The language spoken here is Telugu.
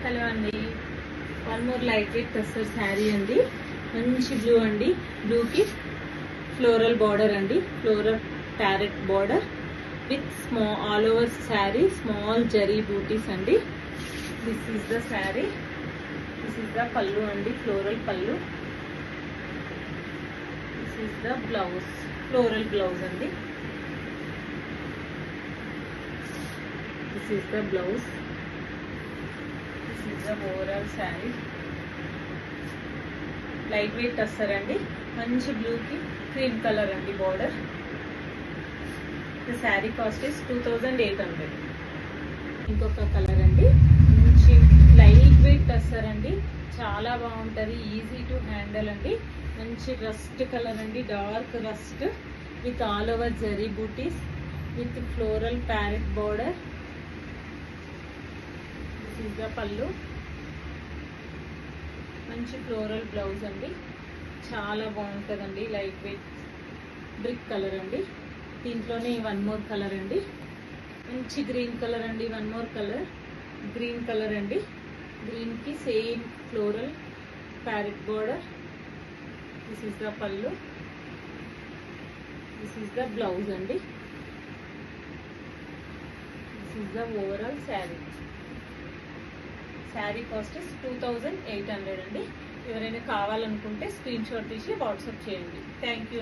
హలో అండి, one more light weight tussar sari అండి. మంచి బ్లూ అండి. బ్లూకి ఫ్లోరల్ బార్డర్ అండి, floral parrot border with all over sari small zari butis అండి. This is the sari, this is the pallu అండి, floral pallu. This is the blouse, floral blouse అండి. This is the blouse, this is the overall sari. Light weight tussar అండి, మంచి బ్లూకి క్రీమ్ కలర్ అండి border. The sari cost is 2800. ఇంకొక కలర్ అండి, మంచి లైట్ వెయిట్ టస్సర్ అండి, చాలా బాగుంటుంది, ఈజీ టు హ్యాండిల్ అండి. మంచి రస్ట్ కలర్ అండి, dark rust with all over zari బూటీస్ with floral parrot border. This is the pallu. మంచి ఫ్లోరల్ బ్లౌజ్ అండి, చాలా బాగుంటుందండి. లైట్ వెయిట్ బ్రిక్ కలర్ అండి. దీంట్లోనే వన్ మోర్ కలర్ అండి, మంచి గ్రీన్ కలర్ అండి. One more colour green colour అండి. గ్రీన్కి same floral parrot border. This is the పల్లు, దిస్ ఈస్ ద బ్లౌజ్ అండి. This is the overall sari. Sari cost 2800 అండి. ఎవరైనా కావాలనుకుంటే స్క్రీన్ షాట్ తీసి వాట్సాప్ చేయండి. Thank you.